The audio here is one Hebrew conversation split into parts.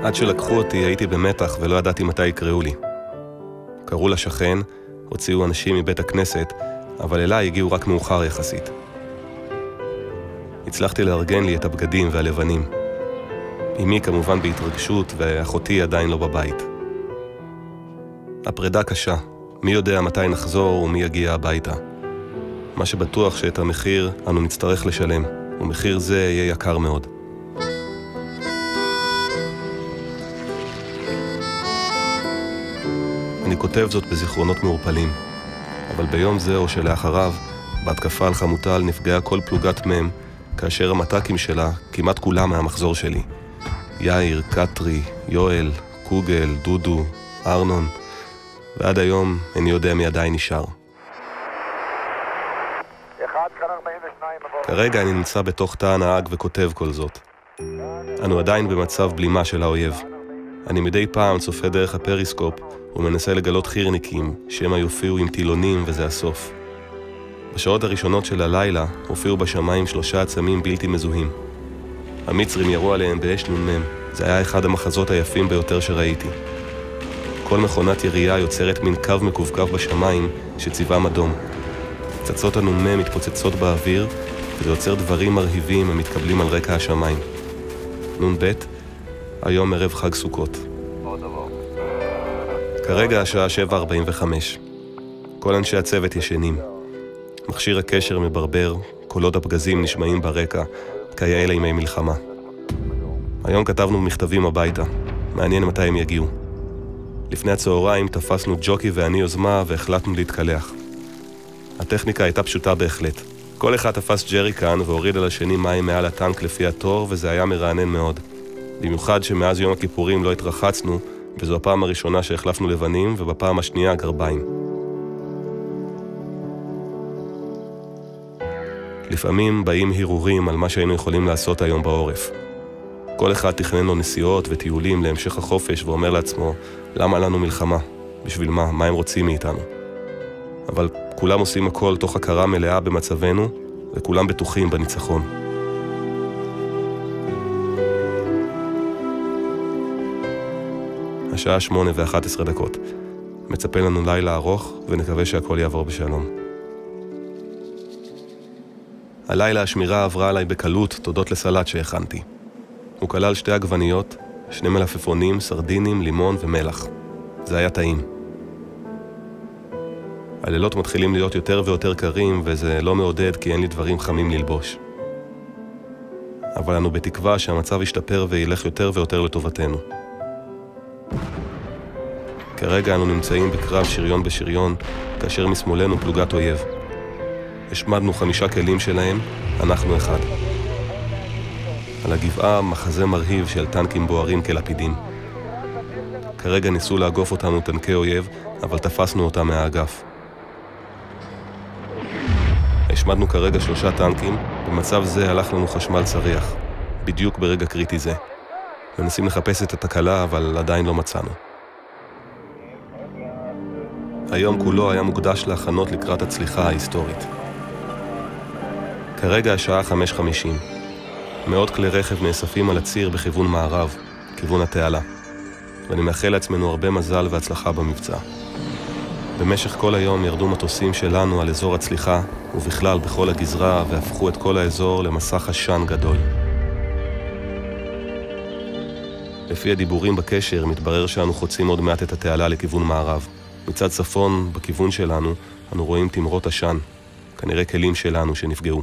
עד שלקחו אותי הייתי במתח ולא ידעתי מתי יקראו לי. קראו לשכן, הוציאו אנשים מבית הכנסת, אבל אליי הגיעו רק מאוחר יחסית. הצלחתי לארגן לי את הבגדים והלבנים. אמי כמובן בהתרגשות ואחותי עדיין לא בבית. הפרידה קשה, מי יודע מתי נחזור ומי יגיע הביתה. מה שבטוח שאת המחיר אנו נצטרך לשלם, ומחיר זה יהיה יקר מאוד. אני כותב זאת בזיכרונות מעורפלים, אבל ביום זה או שלאחריו, בהתקפה על חמוטל נפגעה כל פלוגת מם, כאשר המתקים שלה כמעט כולם מהמחזור שלי. יאיר, קטרי, יואל, קוגל, דודו, ארנון, ועד היום איני יודע מי עדיין נשאר. כרגע אני נמצא בתוך תא הנהג וכותב כל זאת. אנו עדיין במצב בלימה של האויב. אני מדי פעם צופה דרך הפריסקופ ומנסה לגלות חירניקים, שהם יופיעו עם טילונים וזה הסוף. בשעות הראשונות של הלילה הופיעו בשמיים 3 עצמים בלתי מזוהים. המצרים ירו עליהם באש נ"מ. זה היה אחד המחזות היפים ביותר שראיתי. כל מכונת ירייה יוצרת מין קו מקווקו בשמיים שצבעם אדום. פצצות הנ"מ מתפוצצות באוויר, וזה יוצר דברים מרהיבים המתקבלים על רקע השמיים. נ"ב, היום ערב חג סוכות. כרגע השעה 7:45. כל אנשי הצוות ישנים. מכשיר הקשר מברבר, קולות הפגזים נשמעים ברקע, כיאה לימי מלחמה. היום כתבנו מכתבים הביתה, מעניין מתי הם יגיעו. לפני הצהריים תפסנו ג'וקי ואני יוזמה והחלטנו להתקלח. הטכניקה הייתה פשוטה בהחלט. כל אחד תפס ג'ריקן והוריד על השני מים מעל הטנק לפי התור, וזה היה מרענן מאוד. במיוחד שמאז יום הכיפורים לא התרחצנו, וזו הפעם הראשונה שהחלפנו לבנים, ובפעם השנייה גרביים. לפעמים באים הירורים על מה שהיינו יכולים לעשות היום בעורף. כל אחד תכנן לו נסיעות וטיולים להמשך החופש ואומר לעצמו, למה לנו מלחמה? בשביל מה? מה הם רוצים מאיתנו? אבל כולם עושים הכל תוך הכרה מלאה במצבנו, וכולם בטוחים בניצחון. השעה 8:11. מצפה לנו לילה ארוך, ונקווה שהכל יעבור בשלום. הלילה השמירה עברה עליי בקלות תודות לסלט שהכנתי. הוא כלל 2 עגבניות, 2 מלפפונים, סרדינים, לימון ומלח. זה היה טעים. הלילות מתחילים להיות יותר ויותר קרים, וזה לא מעודד כי אין לי דברים חמים ללבוש. אבל אנו בתקווה שהמצב ישתפר וילך יותר ויותר לטובתנו. כרגע אנו נמצאים בקרב שריון בשריון, כאשר משמאלנו פלוגת אויב. השמדנו 5 כלים שלהם, אנחנו 1. על הגבעה מחזה מרהיב של טנקים בוערים כלפידים. כרגע ניסו לאגוף אותנו טנקי אויב, אבל תפסנו אותם מהאגף. השמדנו כרגע 3 טנקים, במצב זה הלך לנו חשמל צריח, בדיוק ברגע קריטי זה. מנסים לחפש את התקלה, אבל עדיין לא מצאנו. היום כולו היה מוקדש להכנות לקראת הצליחה ההיסטורית. כרגע השעה 5:50. מאות כלי רכב נאספים על הציר בכיוון מערב, כיוון התעלה. ואני מאחל לעצמנו הרבה מזל והצלחה במבצע. במשך כל היום ירדו מטוסים שלנו על אזור הצליחה, ובכלל בכל הגזרה, והפכו את כל האזור למסך עשן גדול. לפי הדיבורים בקשר, מתברר שאנו חוצים עוד מעט את התעלה לכיוון מערב. מצד צפון, בכיוון שלנו, אנו רואים תמרות עשן, כנראה כלים שלנו שנפגעו.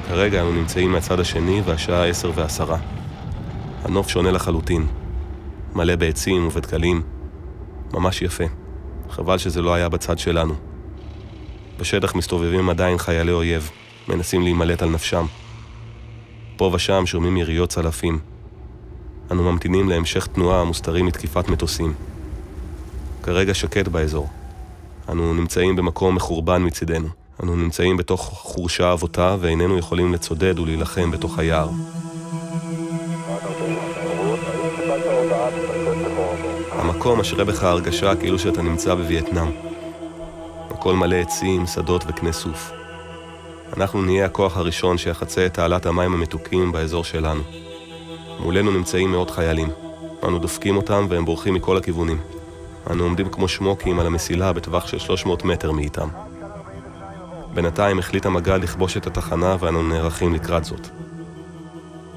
כרגע אנו נמצאים מהצד השני והשעה 10:10. הנוף שונה לחלוטין, מלא בעצים ובדקלים, ממש יפה. חבל שזה לא היה בצד שלנו. בשטח מסתובבים עדיין חיילי אויב, מנסים להימלט על נפשם. פה ושם שומעים יריות צלפים. אנו ממתינים להמשך תנועה המוסתרים מתקיפת מטוסים. כרגע שקט באזור. אנו נמצאים במקום מחורבן מצידנו. אנו נמצאים בתוך חורשה אבותה ואיננו יכולים לצודד ולהילחם בתוך היער. המקום משרה בך הרגשה כאילו שאתה נמצא בווייטנאם. הכל מלא עצים, שדות וקנה סוף. אנחנו נהיה הכוח הראשון שיחצה את תעלת המים המתוקים באזור שלנו. מולנו נמצאים מאות חיילים. אנו דופקים אותם והם בורחים מכל הכיוונים. אנו עומדים כמו שמוקים על המסילה בטווח של 300 מטר מאיתם. בינתיים החליט המג"ד לכבוש את התחנה ואנו נערכים לקראת זאת.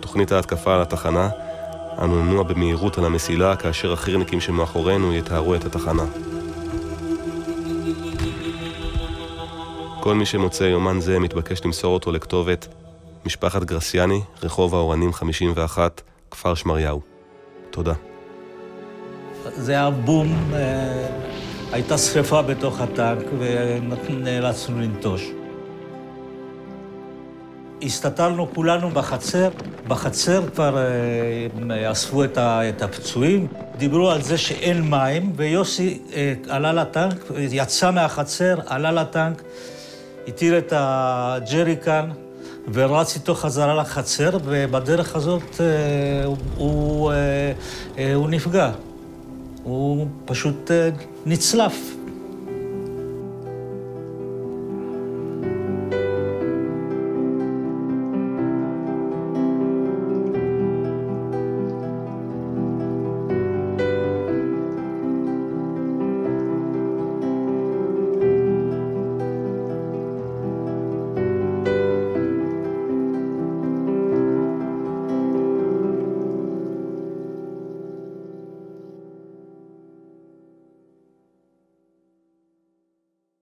תוכנית ההתקפה על התחנה, אנו ננוע במהירות על המסילה כאשר החירניקים שמאחורינו יתארו את התחנה. כל מי שמוצא יומן זה מתבקש למסור אותו לכתובת משפחת גרסיאני, רחוב האורנים 51, כפר שמריהו. תודה. זה היה בום, הייתה שריפה בתוך הטנק ונאלצנו לנטוש. הסתתרנו כולנו בחצר. בחצר כבר אספו את הפצועים. דיברו על זה שאין מים, ויוסי עלה לטנק, יצא מהחצר, עלה לטנק, התיר את הג'ריקן ורץ איתו חזרה לחצר, ובדרך הזאת הוא נפגע. הוא פשוט נצלף